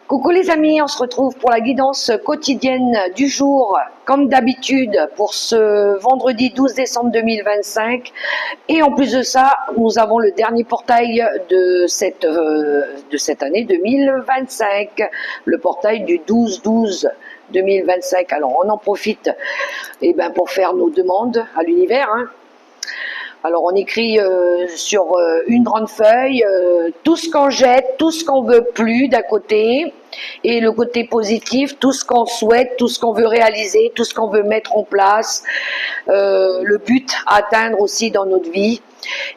Coucou les amis, on se retrouve pour la guidance quotidienne du jour, comme d'habitude, pour ce vendredi 12 décembre 2025. Et en plus de ça, nous avons le dernier portail de cette année 2025, le portail du 12-12 2025. Alors on en profite pour faire nos demandes à l'univers. Alors on écrit sur une grande feuille tout ce qu'on jette, tout ce qu'on veut plus d'un côté, et le côté positif, tout ce qu'on souhaite, tout ce qu'on veut réaliser, tout ce qu'on veut mettre en place, le but à atteindre aussi dans notre vie.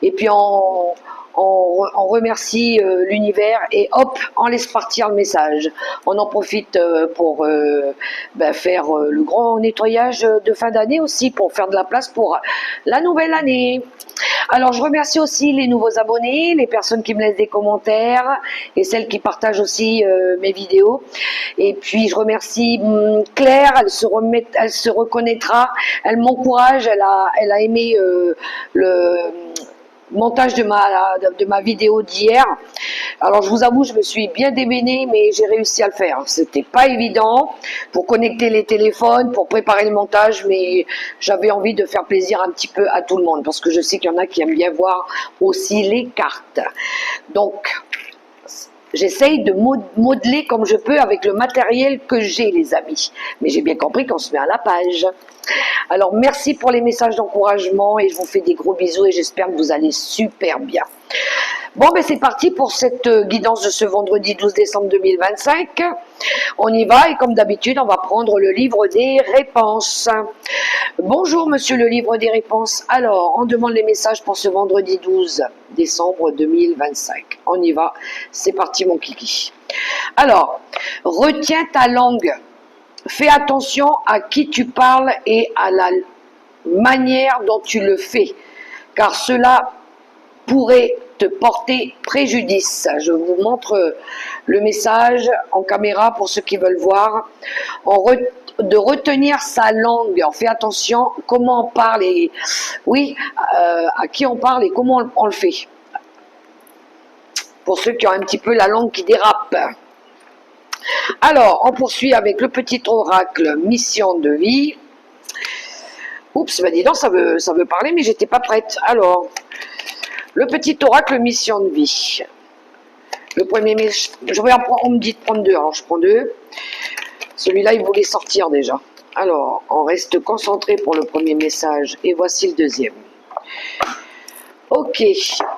Et puis on remercie l'univers et hop, on laisse partir le message. On en profite pour faire le grand nettoyage de fin d'année aussi, pour faire de la place pour la nouvelle année. Alors je remercie aussi les nouveaux abonnés, les personnes qui me laissent des commentaires et celles qui partagent aussi mes vidéos. Et puis je remercie Claire, elle se reconnaîtra, elle m'encourage, elle a aimé le montage de ma vidéo d'hier. Alors je vous avoue, je me suis bien démenée, mais j'ai réussi à le faire. C'était pas évident pour connecter les téléphones, pour préparer le montage, mais j'avais envie de faire plaisir un petit peu à tout le monde, parce que je sais qu'il y en a qui aiment bien voir aussi les cartes. Donc j'essaye de modeler comme je peux avec le matériel que j'ai, les amis. Mais j'ai bien compris qu'on se met à la page. Alors, merci pour les messages d'encouragement et je vous fais des gros bisous et j'espère que vous allez super bien. Bon, c'est parti pour cette guidance de ce vendredi 12 décembre 2025. On y va et comme d'habitude, on va prendre le livre des réponses. Bonjour, monsieur le livre des réponses. Alors, on demande les messages pour ce vendredi 12 décembre 2025. On y va. C'est parti, mon kiki. Alors, retiens ta langue. Fais attention à qui tu parles et à la manière dont tu le fais, car cela pourrait te porter préjudice. Je vous montre le message en caméra pour ceux qui veulent voir. De retenir sa langue. On fait attention comment on parle et à qui on parle et comment on le fait. Pour ceux qui ont un petit peu la langue qui dérape. Alors, on poursuit avec le petit oracle mission de vie. Oups, dis donc, ça veut parler, mais j'étais pas prête. Alors, le petit oracle mission de vie. Le premier message, on me dit de prendre deux, alors je prends deux. Celui-là, il voulait sortir déjà. Alors, on reste concentré pour le premier message, et voici le deuxième. Ok,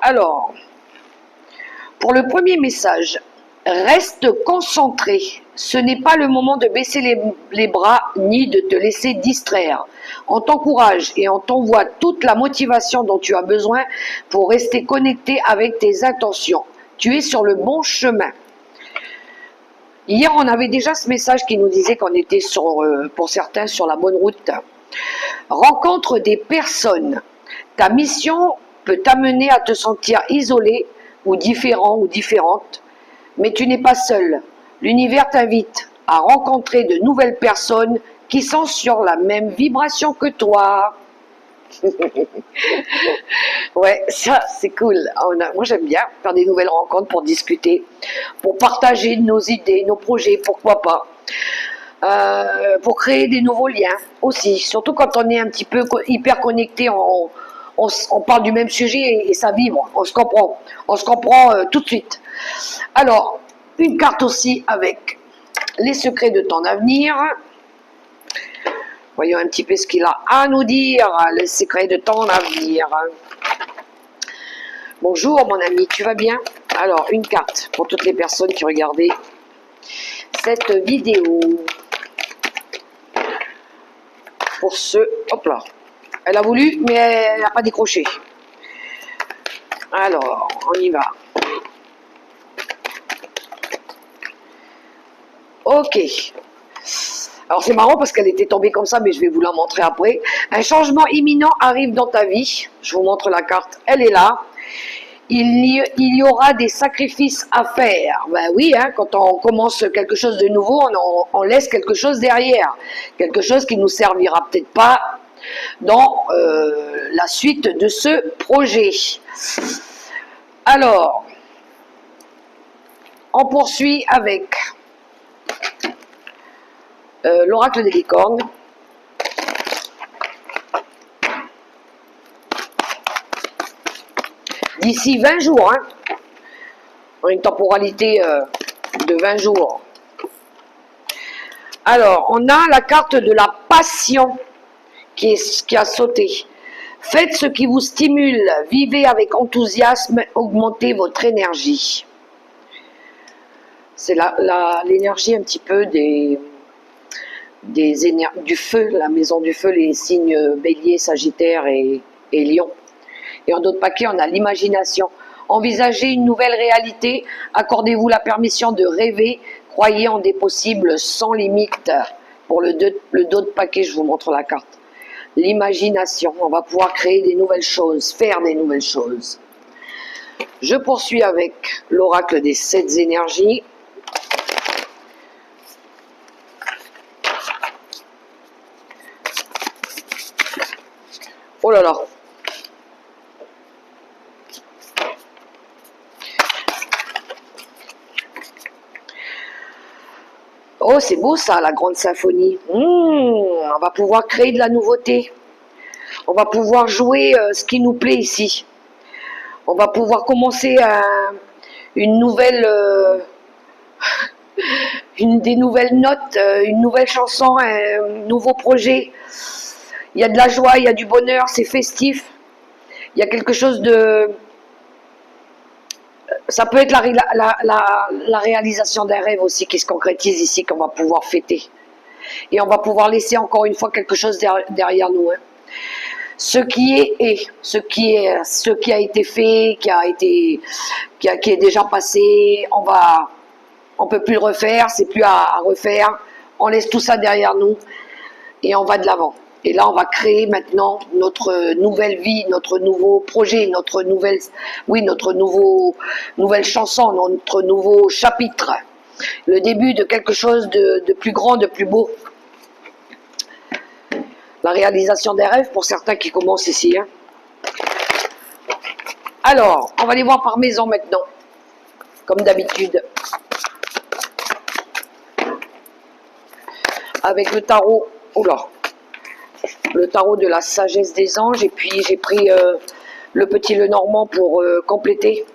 alors, pour le premier message, reste concentré. Ce n'est pas le moment de baisser les bras ni de te laisser distraire. On t'encourage et on t'envoie toute la motivation dont tu as besoin pour rester connecté avec tes intentions. Tu es sur le bon chemin. Hier, on avait déjà ce message qui nous disait qu'on était pour certains sur la bonne route. Rencontre des personnes. Ta mission peut t'amener à te sentir isolé ou différent ou différente. Mais tu n'es pas seul. L'univers t'invite à rencontrer de nouvelles personnes qui sont sur la même vibration que toi. Ouais, ça c'est cool. Moi j'aime bien faire des nouvelles rencontres pour discuter, pour partager nos idées, nos projets, pourquoi pas. Pour créer des nouveaux liens aussi. Surtout quand on est un petit peu hyper connecté, on parle du même sujet et ça vibre, on se comprend. On se comprend tout de suite. Alors, une carte aussi avec les secrets de ton avenir. Voyons un petit peu ce qu'il a à nous dire, les secrets de ton avenir. Bonjour mon ami, tu vas bien? Alors, une carte pour toutes les personnes qui regardaient cette vidéo. Pour ceux... Hop là. Elle a voulu, mais elle n'a pas décroché. Alors, on y va. Ok. Alors c'est marrant parce qu'elle était tombée comme ça, mais je vais vous la montrer après. Un changement imminent arrive dans ta vie. Je vous montre la carte, elle est là. Il y aura des sacrifices à faire. Ben oui, quand on commence quelque chose de nouveau, on laisse quelque chose derrière. Quelque chose qui ne nous servira peut-être pas dans la suite de ce projet. Alors, on poursuit avec l'oracle des licornes. D'ici 20 jours, hein, une temporalité de 20 jours. Alors, on a la carte de la passion qui a sauté. Faites ce qui vous stimule, vivez avec enthousiasme, augmentez votre énergie. C'est l'énergie un petit peu du feu, la maison du feu, les signes bélier, sagittaire et lion. Et en d'autres paquets, on a l'imagination. Envisagez une nouvelle réalité, accordez-vous la permission de rêver, croyez en des possibles sans limite. Pour le dos de paquet, je vous montre la carte. L'imagination, on va pouvoir créer des nouvelles choses, faire des nouvelles choses. Je poursuis avec l'oracle des 7 énergies. Oh là là. Oh, c'est beau ça, la grande symphonie. On va pouvoir créer de la nouveauté. On va pouvoir jouer ce qui nous plaît ici. On va pouvoir commencer une nouvelle... des nouvelles notes, une nouvelle chanson, un nouveau projet. Il y a de la joie, il y a du bonheur, c'est festif. Il y a quelque chose de... Ça peut être la réalisation d'un rêve aussi qui se concrétise ici, qu'on va pouvoir fêter. Et on va pouvoir laisser encore une fois quelque chose derrière nous. Hein. Ce qui a été fait, qui est déjà passé, on peut plus le refaire, c'est plus à refaire. On laisse tout ça derrière nous et on va de l'avant. Et là, on va créer maintenant notre nouvelle vie, notre nouveau projet, notre nouvelle chanson, notre nouveau chapitre. Le début de quelque chose de plus grand, de plus beau. La réalisation des rêves pour certains qui commencent ici. Hein. Alors, on va les voir par maison maintenant, comme d'habitude. Avec le tarot, oula, le tarot de la sagesse des anges, et puis j'ai pris le petit Lenormand pour compléter.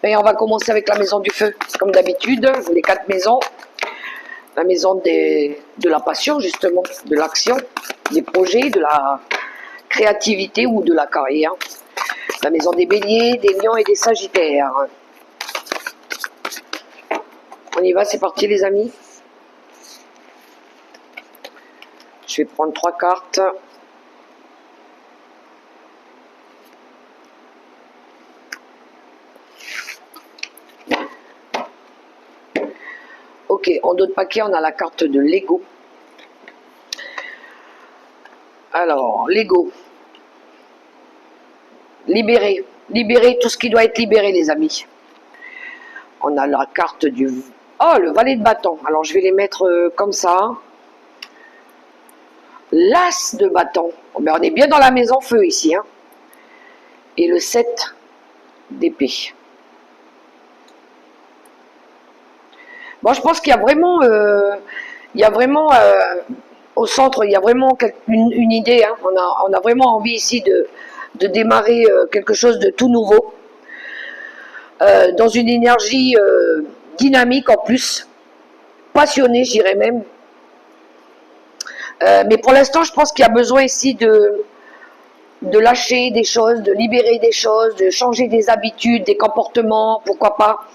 Et on va commencer avec la maison du feu, comme d'habitude, les 4 maisons. La maison de la passion, justement, de l'action, des projets, de la créativité ou de la carrière. La maison des béliers, des lions et des sagittaires. On y va, c'est parti les amis. Je vais prendre 3 cartes. Ok, en d'autres paquets, on a la carte de l'ego. Alors, l'ego. Libérer. Libérer tout ce qui doit être libéré, les amis. On a la carte du... Oh, le valet de bâton. Alors, je vais les mettre comme ça. L'as de bâton. Ben, on est bien dans la maison feu ici. Hein. Et le 7 d'épée. Bon, je pense qu'il y a vraiment, au centre, il y a vraiment une idée. Hein. On a vraiment envie ici de démarrer quelque chose de tout nouveau, dans une énergie dynamique en plus, passionnée, je dirais même. Mais pour l'instant, je pense qu'il y a besoin ici de lâcher des choses, de libérer des choses, de changer des habitudes, des comportements, pourquoi pas,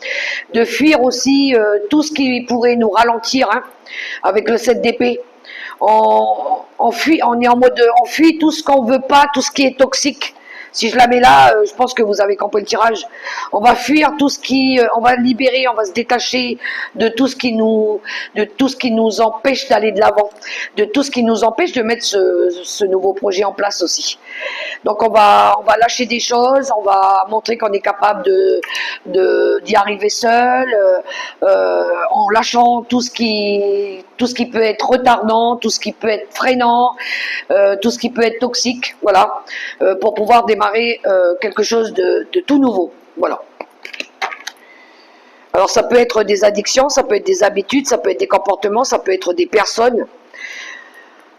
de fuir aussi tout ce qui pourrait nous ralentir, hein, avec le 7 d'épée. On fuit, on est en mode, on fuit tout ce qu'on veut pas, tout ce qui est toxique. Si je la mets là, je pense que vous avez compris le tirage. On va fuir tout ce qui, on va libérer, on va se détacher de tout ce qui nous empêche d'aller de l'avant, de tout ce qui nous empêche de mettre ce nouveau projet en place aussi. Donc on va lâcher des choses, on va montrer qu'on est capable d'y arriver seul, en lâchant tout ce qui peut être retardant, tout ce qui peut être freinant, tout ce qui peut être toxique, voilà, pour pouvoir démarrer quelque chose de tout nouveau, voilà. Alors ça peut être des addictions, ça peut être des habitudes, ça peut être des comportements, ça peut être des personnes. Vous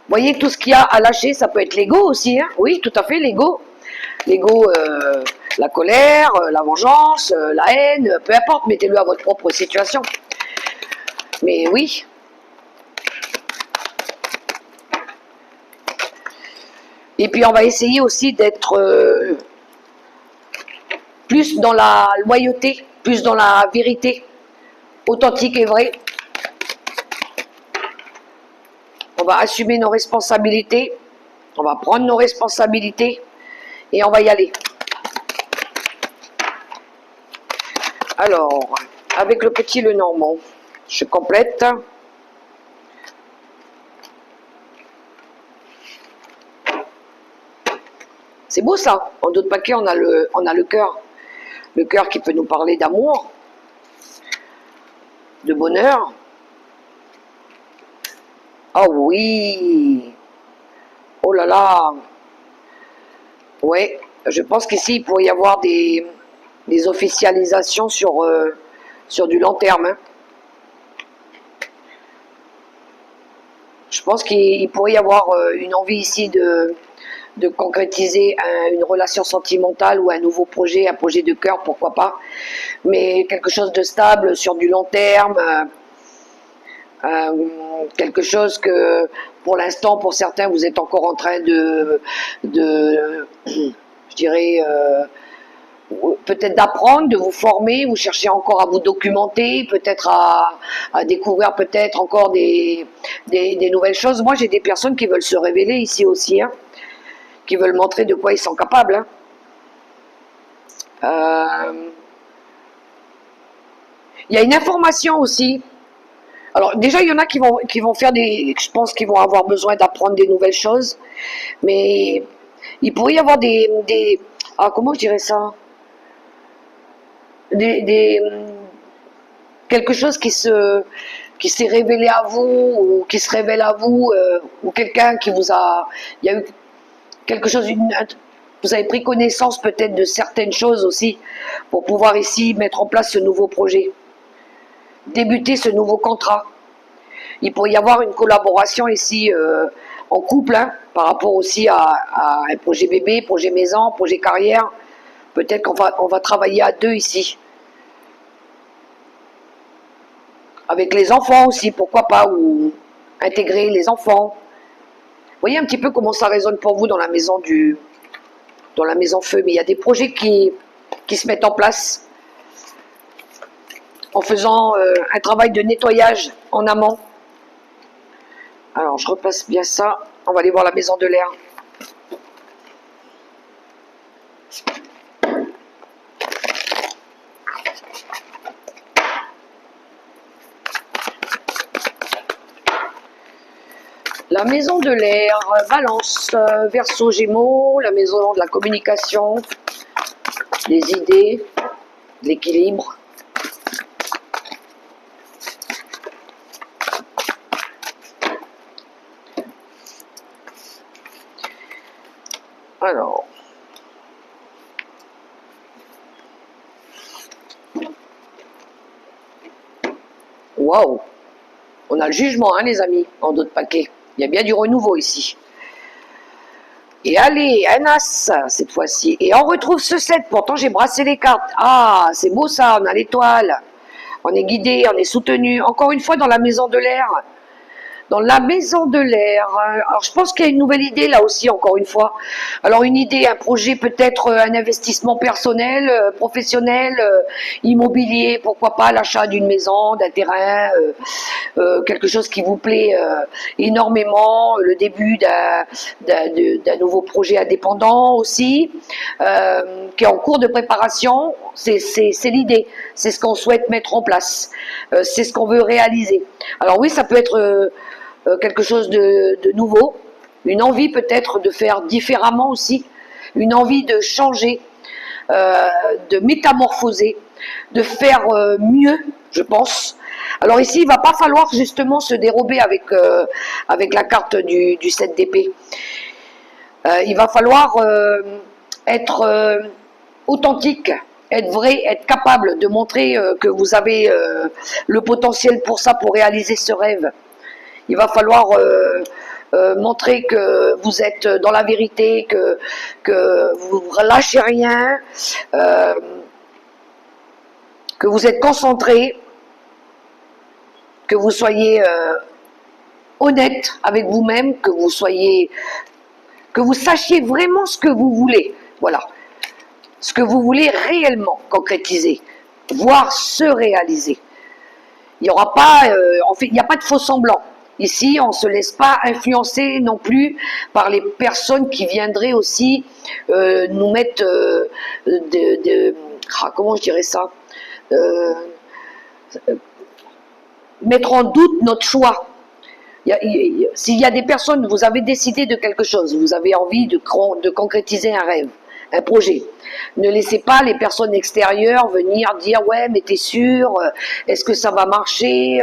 voyez, tout ce qu'il y a à lâcher, ça peut être l'ego aussi, hein. Oui, tout à fait, l'ego. L'ego, la colère, la vengeance, la haine, peu importe, mettez-le à votre propre situation. Mais oui. Et puis on va essayer aussi d'être plus dans la loyauté, plus dans la vérité, authentique et vraie. On va assumer nos responsabilités, on va prendre nos responsabilités et on va y aller. Alors, avec le petit Lenormand, je complète. C'est beau ça. En d'autres paquets, on a le cœur. Le cœur qui peut nous parler d'amour, de bonheur. Ah oui. Oh là là. Ouais, je pense qu'ici, il pourrait y avoir des officialisations sur du long terme. Hein. Je pense qu'il pourrait y avoir une envie ici de concrétiser une relation sentimentale ou un nouveau projet, un projet de cœur, pourquoi pas. Mais quelque chose de stable sur du long terme, quelque chose que pour l'instant, pour certains, vous êtes encore en train de je dirais, peut-être d'apprendre, de vous former, vous cherchez encore à vous documenter, peut-être à découvrir peut-être encore des nouvelles choses. Moi, j'ai des personnes qui veulent se révéler ici aussi, hein, qui veulent montrer de quoi ils sont capables. Hein. Il y a une information aussi. Alors déjà, il y en a qui vont faire je pense qu'ils vont avoir besoin d'apprendre des nouvelles choses, mais il pourrait y avoir comment je dirais ça, quelque chose qui s'est révélé à vous ou qui se révèle à vous, ou quelqu'un qui vous a, il y a eu quelque chose, vous avez pris connaissance peut-être de certaines choses aussi pour pouvoir ici mettre en place ce nouveau projet, débuter ce nouveau contrat. Il pourrait y avoir une collaboration ici en couple, hein, par rapport aussi à un projet bébé, projet maison, projet carrière. Peut-être qu'on va travailler à deux ici. Avec les enfants aussi, pourquoi pas, ou intégrer les enfants. Vous voyez un petit peu comment ça résonne pour vous dans la maison feu, mais il y a des projets qui se mettent en place en faisant un travail de nettoyage en amont. Alors, je repasse bien ça. On va aller voir la maison de l'air. La maison de l'air, Balance, Verseau, Gémeaux, la maison de la communication, des idées, de l'équilibre. Alors, waouh, on a le jugement, hein, les amis, en d'autres paquets. Il y a bien du renouveau ici. Et allez, un as, cette fois-ci. Et on retrouve ce 7, pourtant j'ai brassé les cartes. Ah, c'est beau ça, on a l'étoile. On est guidé, on est soutenu. Encore une fois dans la maison de l'air. Dans la maison de l'air. Alors je pense qu'il y a une nouvelle idée là aussi, encore une fois. Alors une idée, un projet, peut-être un investissement personnel, professionnel, immobilier, pourquoi pas l'achat d'une maison, d'un terrain, quelque chose qui vous plaît énormément, le début d'un nouveau projet indépendant aussi, qui est en cours de préparation. C'est l'idée, c'est ce qu'on souhaite mettre en place, c'est ce qu'on veut réaliser. Alors oui, ça peut être quelque chose de nouveau, une envie peut-être de faire différemment aussi, une envie de changer, de métamorphoser, de faire mieux, je pense. Alors ici, il ne va pas falloir justement se dérober avec la carte du 7 d'épée. Il va falloir être authentique, être vrai, être capable de montrer que vous avez le potentiel pour ça, pour réaliser ce rêve. Il va falloir montrer que vous êtes dans la vérité, que vous ne lâchez rien, que vous êtes concentré, que vous soyez honnête avec vous-même, que vous sachiez vraiment ce que vous voulez. Voilà. Ce que vous voulez réellement concrétiser, voire se réaliser. Il n'y aura pas, en fait, il n'y a pas de faux semblants. Ici, on ne se laisse pas influencer non plus par les personnes qui viendraient aussi nous mettre comment je dirais ça, mettre en doute notre choix. S'il y a des personnes, vous avez décidé de quelque chose, vous avez envie de concrétiser un rêve, un projet. Ne laissez pas les personnes extérieures venir dire « ouais, mais t'es sûr, est-ce que ça va marcher,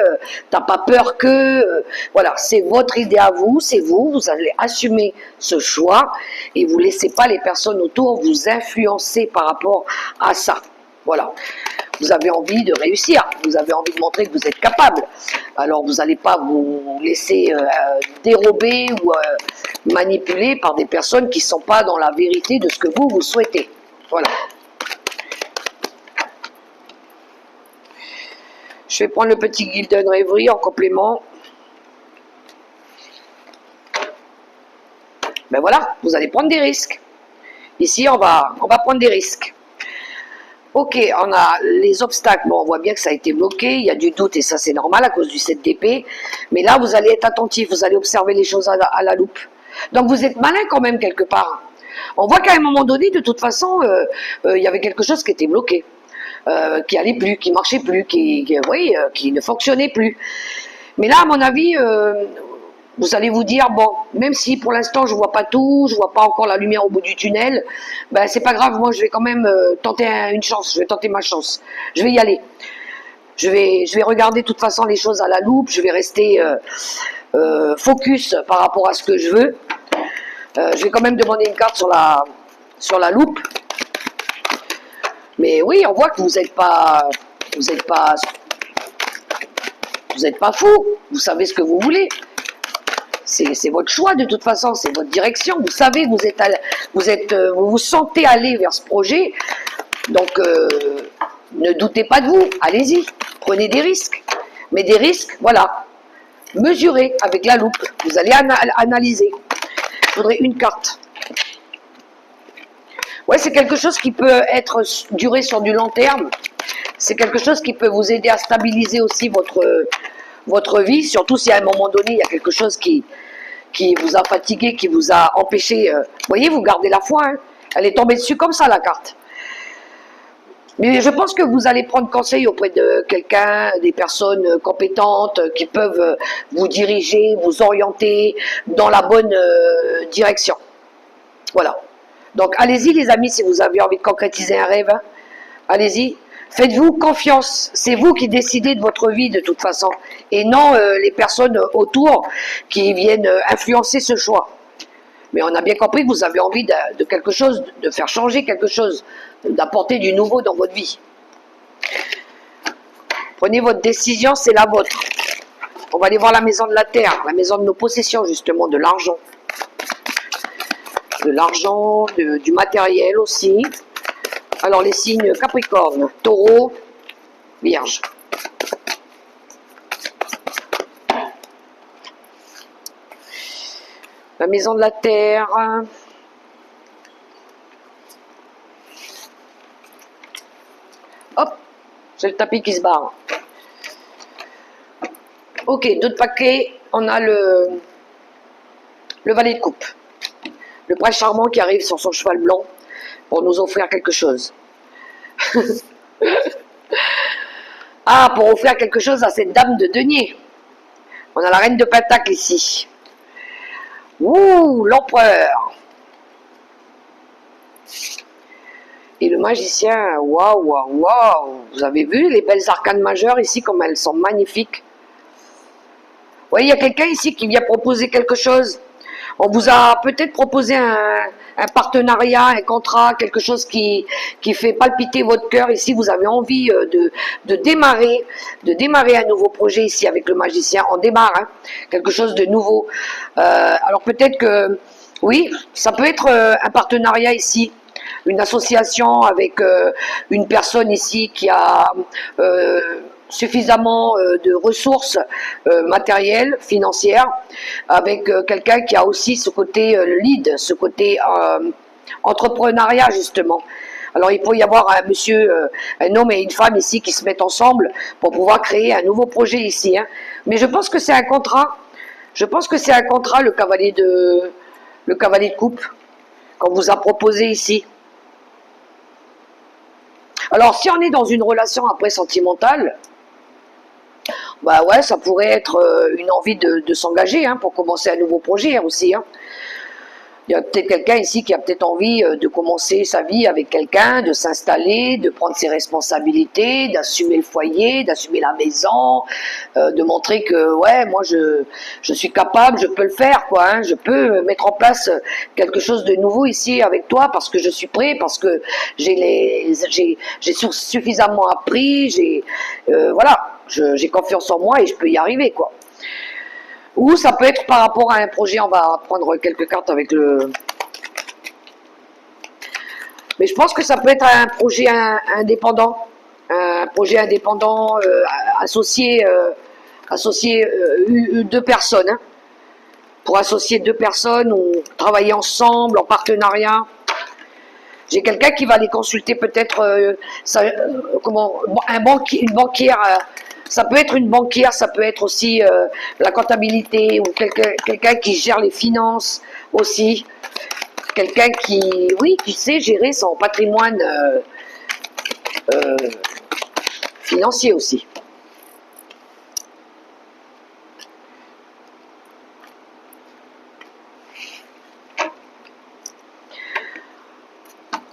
t'as pas peur que… » Voilà, c'est votre idée à vous, c'est vous, vous allez assumer ce choix et vous laissez pas les personnes autour vous influencer par rapport à ça. Voilà. Vous avez envie de réussir, vous avez envie de montrer que vous êtes capable. Alors vous n'allez pas vous laisser dérober ou manipuler par des personnes qui ne sont pas dans la vérité de ce que vous souhaitez. Voilà. Je vais prendre le petit Gilded Rêverie en complément. Ben voilà, vous allez prendre des risques. Ici, on va prendre des risques. Ok, on a les obstacles, bon, on voit bien que ça a été bloqué, il y a du doute et ça c'est normal à cause du 7 d'épée, mais là vous allez être attentif, vous allez observer les choses à la loupe. Donc vous êtes malin quand même quelque part. On voit qu'à un moment donné, de toute façon, il y avait quelque chose qui était bloqué, qui allait plus, qui marchait plus, qui ne fonctionnait plus. Mais là, à mon avis, vous allez vous dire, bon, même si pour l'instant je vois pas tout, je vois pas encore la lumière au bout du tunnel, ben c'est pas grave, moi je vais quand même tenter une chance, je vais tenter ma chance, je vais y aller. Je vais regarder de toute façon les choses à la loupe, je vais rester focus par rapport à ce que je veux. Je vais quand même demander une carte sur la loupe. Mais oui, on voit que vous n'êtes pas fou, vous savez ce que vous voulez. C'est votre choix de toute façon, c'est votre direction. Vous savez que vous vous sentez aller vers ce projet. Donc, ne doutez pas de vous. Allez-y, prenez des risques. Mais des risques, voilà, mesurez avec la loupe. Vous allez analyser. Il faudrait une carte. Ouais, c'est quelque chose qui peut durer sur du long terme. C'est quelque chose qui peut vous aider à stabiliser aussi votre vie, surtout si à un moment donné, il y a quelque chose qui vous a fatigué, qui vous a empêché. Vous voyez, vous gardez la foi. Hein. Elle est tombée dessus comme ça, la carte. Mais je pense que vous allez prendre conseil auprès de quelqu'un, des personnes compétentes qui peuvent vous diriger, vous orienter dans la bonne direction. Voilà. Donc, allez-y, les amis, si vous avez envie de concrétiser un rêve. Hein. Allez-y. Faites-vous confiance, c'est vous qui décidez de votre vie de toute façon, et non les personnes autour qui viennent influencer ce choix. Mais on a bien compris que vous avez envie de quelque chose, de faire changer quelque chose, d'apporter du nouveau dans votre vie. Prenez votre décision, c'est la vôtre. On va aller voir la maison de la terre, la maison de nos possessions justement, de l'argent. De l'argent, du matériel aussi. Alors, les signes Capricorne, Taureau, Vierge. La maison de la terre. Hop, c'est le tapis qui se barre. Ok, d'autres paquets. On a le valet de coupe. Le prince charmant qui arrive sur son cheval blanc pour nous offrir quelque chose. Ah, pour offrir quelque chose à cette dame de denier. On a la reine de Pentacle ici. Ouh, l'empereur. Et le magicien, waouh, waouh, waouh. Vous avez vu les belles arcanes majeures ici, comme elles sont magnifiques. Vous voyez, il y a quelqu'un ici qui vient proposer quelque chose. On vous a peut-être proposé un un partenariat, un contrat, quelque chose qui fait palpiter votre cœur. Ici, vous avez envie de démarrer un nouveau projet ici avec le magicien. On démarre, hein, quelque chose de nouveau. Alors peut-être que, oui, ça peut être un partenariat ici, une association avec une personne ici qui a suffisamment de ressources matérielles, financières, avec quelqu'un qui a aussi ce côté lead, ce côté entrepreneuriat justement. Alors il peut y avoir un monsieur, un homme et une femme ici qui se mettent ensemble pour pouvoir créer un nouveau projet ici. Hein. Mais je pense que c'est un contrat. Je pense que c'est un contrat, le cavalier de coupe, qu'on vous a proposé ici. Alors si on est dans une relation après sentimentale, bah ouais, ça pourrait être une envie de s'engager hein, pour commencer un nouveau projet hein, aussi. Hein. Il y a peut-être quelqu'un ici qui a peut-être envie de commencer sa vie avec quelqu'un, de s'installer, de prendre ses responsabilités, d'assumer le foyer, d'assumer la maison, de montrer que ouais, moi je suis capable, je peux le faire quoi. Hein, je peux mettre en place quelque chose de nouveau ici avec toi parce que je suis prêt, parce que j'ai suffisamment appris, voilà, j'ai confiance en moi et je peux y arriver quoi. Ou ça peut être par rapport à un projet, on va prendre quelques cartes avec le... Mais je pense que ça peut être un projet indépendant, associé deux personnes, hein, pour associer deux personnes ou travailler ensemble en partenariat. J'ai quelqu'un qui va les consulter peut-être, une banquière... ça peut être une banquière, ça peut être aussi la comptabilité ou quelqu'un qui gère les finances aussi. Quelqu'un qui sait gérer son patrimoine financier aussi.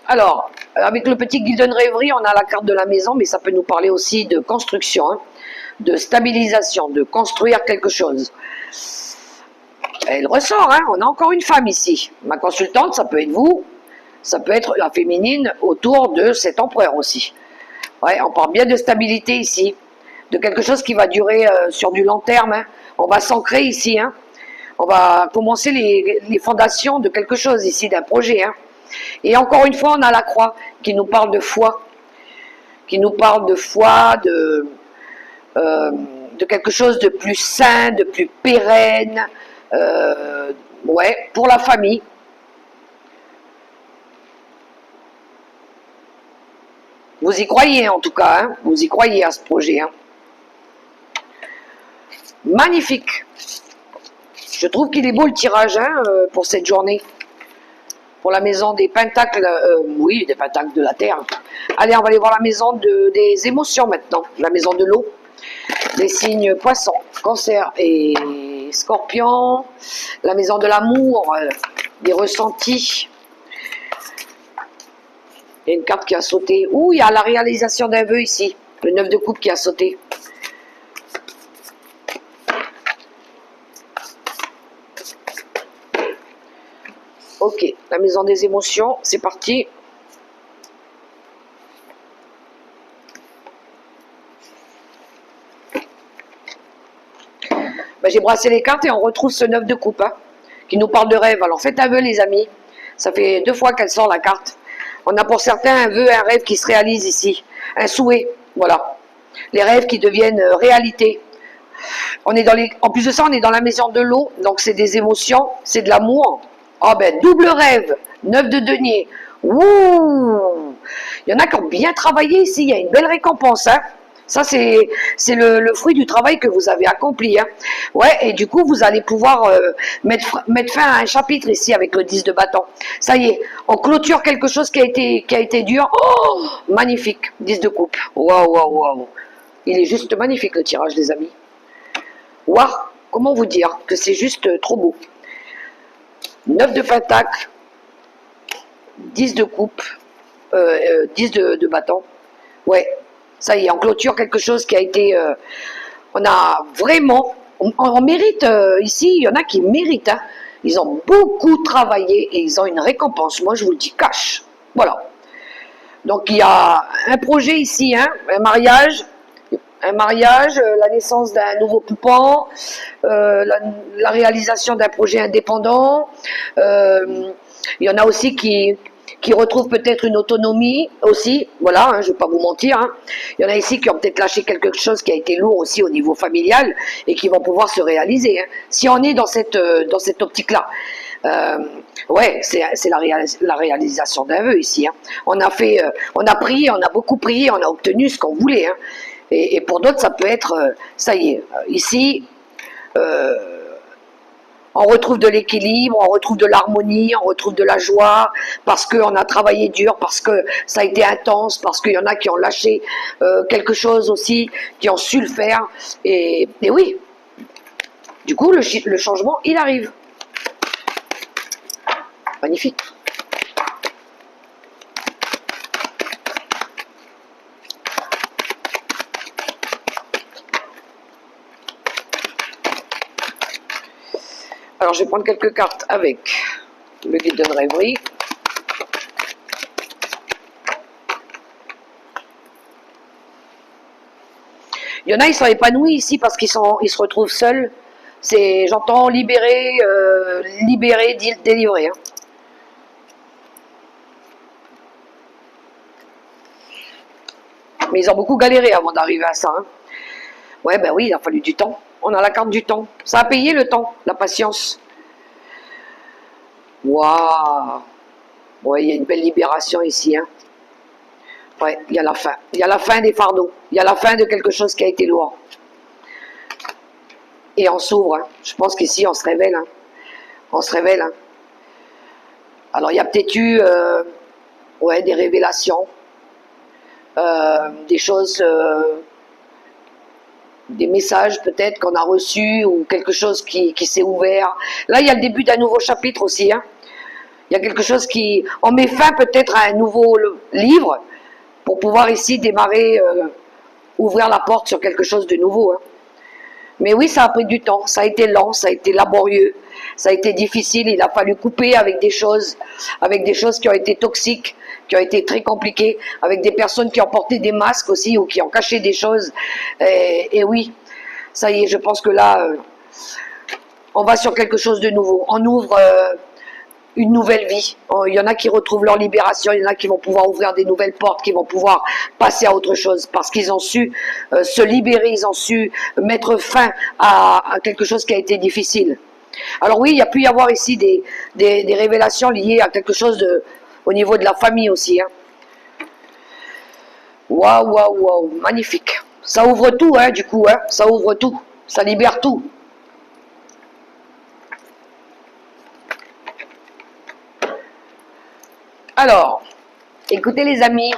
Alors, avec le petit Golden Rêverie, on a la carte de la maison, mais ça peut nous parler aussi de construction, hein, de stabilisation, de construire quelque chose. Elle ressort, hein, on a encore une femme ici. Ma consultante, ça peut être vous, ça peut être la féminine autour de cet empereur aussi. Ouais, on parle bien de stabilité ici, de quelque chose qui va durer sur du long terme. Hein. On va s'ancrer ici, hein. On va commencer les fondations de quelque chose ici, d'un projet. Hein. Et encore une fois, on a la croix qui nous parle de foi, de quelque chose de plus sain, de plus pérenne, ouais, pour la famille. Vous y croyez en tout cas, hein, vous y croyez à ce projet. Hein. Magnifique. Je trouve qu'il est beau le tirage hein, pour cette journée. Pour la maison des pentacles, oui, des pentacles de la terre. Allez, on va aller voir la maison des émotions maintenant, la maison de l'eau. Les signes poissons, cancer et scorpion. La maison de l'amour, des ressentis. Il y a une carte qui a sauté. Ouh, il y a la réalisation d'un vœu ici. Le 9 de coupe qui a sauté. Ok, la maison des émotions, c'est parti. Ben, j'ai brassé les cartes et on retrouve ce 9 de coupe hein, qui nous parle de rêve. Alors faites un vœu les amis. Ça fait 2 fois qu'elle sort la carte. On a pour certains un vœu, un rêve qui se réalise ici. Un souhait, voilà. Les rêves qui deviennent réalité. On est en plus de ça, on est dans la maison de l'eau, donc c'est des émotions, c'est de l'amour. Ah ben, double rêve, 9 de denier. Ouh, il y en a qui ont bien travaillé ici, il y a une belle récompense. Hein. Ça, c'est le fruit du travail que vous avez accompli. Hein. Ouais, et du coup, vous allez pouvoir mettre fin à un chapitre ici avec le 10 de bâton. Ça y est, on clôture quelque chose qui a été dur. Oh, magnifique, 10 de coupe. Waouh, waouh, waouh. Il est juste magnifique le tirage, les amis. Waouh, comment vous dire que c'est juste trop beau. 9 de pentacle, 10 de coupe, 10 de bâton. Ouais, ça y est, on clôture quelque chose qui a été... on a vraiment... On mérite, ici, il y en a qui méritent. Hein. Ils ont beaucoup travaillé et ils ont une récompense. Moi, je vous le dis cash. Voilà. Donc, il y a un projet ici, hein, un mariage, la naissance d'un nouveau poupon, la réalisation d'un projet indépendant. Il y en a aussi qui retrouvent peut-être une autonomie aussi, voilà, hein, je ne vais pas vous mentir. Hein. Il y en a ici qui ont peut-être lâché quelque chose qui a été lourd aussi au niveau familial et qui vont pouvoir se réaliser. Hein. Si on est dans cette optique-là. Ouais, c'est la réalisation d'un vœu ici. Hein. On a prié, on a beaucoup prié, on a obtenu ce qu'on voulait. Hein. Et pour d'autres, ça peut être, ça y est, ici, on retrouve de l'équilibre, on retrouve de l'harmonie, on retrouve de la joie, parce qu'on a travaillé dur, parce que ça a été intense, parce qu'il y en a qui ont lâché quelque chose aussi, qui ont su le faire. Et oui, du coup, le changement, il arrive. Magnifique. Alors, je vais prendre quelques cartes avec le guide de rêverie. Il y en a, ils sont épanouis ici parce qu'ils se retrouvent seuls. J'entends libérer, délivrer. Hein. Mais ils ont beaucoup galéré avant d'arriver à ça. Hein. Ouais, ben oui, il a fallu du temps. On a la carte du temps. Ça a payé le temps, la patience. Waouh! Ouais, il y a une belle libération ici. Hein. Ouais, il y a la fin. Il y a la fin des fardeaux. Il y a la fin de quelque chose qui a été lourd. Et on s'ouvre. Hein. Je pense qu'ici, on se révèle. Hein. On se révèle. Hein. Alors, il y a peut-être eu ouais, des révélations. Des choses... des messages peut-être qu'on a reçus ou quelque chose qui s'est ouvert. Là, il y a le début d'un nouveau chapitre aussi. Hein. Il y a quelque chose qui... On met fin peut-être à un nouveau livre pour pouvoir ici démarrer, ouvrir la porte sur quelque chose de nouveau. Hein. Mais oui, ça a pris du temps, ça a été lent, ça a été laborieux, ça a été difficile, il a fallu couper avec des choses qui ont été toxiques, qui ont été très compliquées, avec des personnes qui ont porté des masques aussi ou qui ont caché des choses. Et oui, ça y est, je pense que là, on va sur quelque chose de nouveau. On ouvre une nouvelle vie. Il y en a qui retrouvent leur libération, il y en a qui vont pouvoir ouvrir des nouvelles portes, qui vont pouvoir passer à autre chose, parce qu'ils ont su se libérer, ils ont su mettre fin à quelque chose qui a été difficile. Alors oui, il y a pu y avoir ici des révélations liées à quelque chose au niveau de la famille aussi. Hein. Waouh, waouh, waouh, magnifique. Ça ouvre tout, hein, du coup, hein, ça ouvre tout, ça libère tout. Alors, écoutez les amis,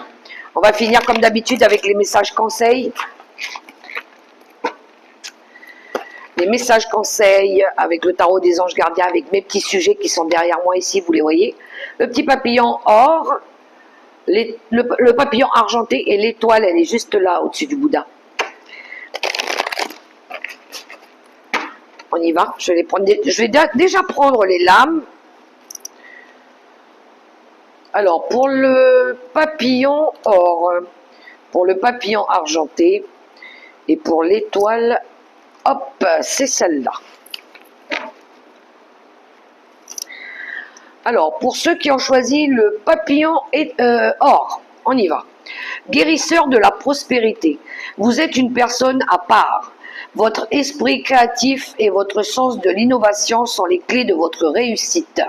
on va finir comme d'habitude avec les messages conseils. Les messages conseils avec le tarot des anges gardiens, avec mes petits sujets qui sont derrière moi ici, vous les voyez. Le petit papillon or, le papillon argenté et l'étoile, elle est juste là, au-dessus du Bouddha. On y va, je vais déjà prendre les lames. Alors, pour le papillon or, pour le papillon argenté et pour l'étoile, hop, c'est celle-là. Alors, pour ceux qui ont choisi le papillon or, on y va. Guérisseur de la prospérité. Vous êtes une personne à part. Votre esprit créatif et votre sens de l'innovation sont les clés de votre réussite.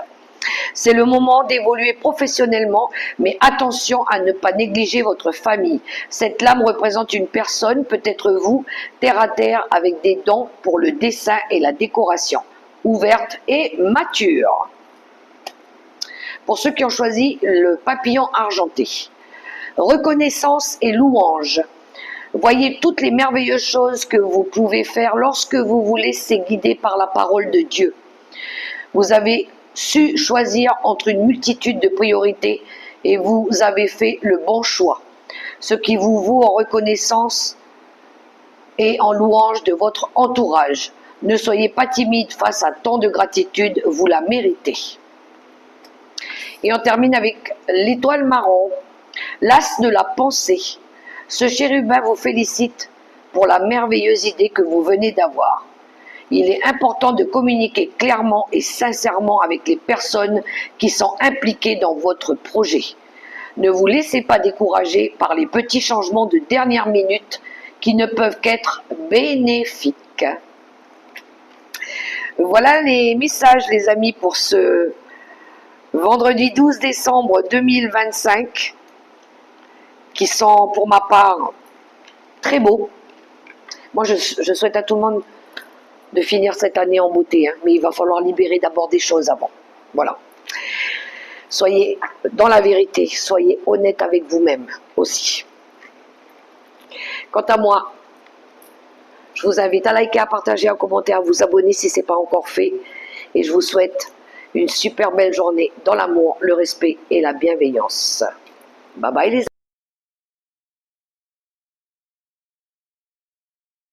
C'est le moment d'évoluer professionnellement, mais attention à ne pas négliger votre famille. Cette lame représente une personne, peut-être vous, terre à terre, avec des dons pour le dessin et la décoration, ouverte et mature. Pour ceux qui ont choisi le papillon argenté, reconnaissance et louange. Voyez toutes les merveilleuses choses que vous pouvez faire lorsque vous vous laissez guider par la parole de Dieu. Vous avez su choisir entre une multitude de priorités et vous avez fait le bon choix, ce qui vous vaut en reconnaissance et en louange de votre entourage. Ne soyez pas timide face à tant de gratitude, vous la méritez. Et on termine avec l'étoile marron, l'as de la pensée. Ce chérubin vous félicite pour la merveilleuse idée que vous venez d'avoir. Il est important de communiquer clairement et sincèrement avec les personnes qui sont impliquées dans votre projet. Ne vous laissez pas décourager par les petits changements de dernière minute qui ne peuvent qu'être bénéfiques. Voilà les messages, les amis, pour ce vendredi 12 décembre 2025, qui sont pour ma part très beaux. Moi, je souhaite à tout le monde de finir cette année en beauté, hein, mais il va falloir libérer d'abord des choses avant. Voilà. Soyez dans la vérité, soyez honnête avec vous-même aussi. Quant à moi, je vous invite à liker, à partager, à commenter, à vous abonner si ce n'est pas encore fait. Et je vous souhaite une super belle journée dans l'amour, le respect et la bienveillance. Bye bye les amis.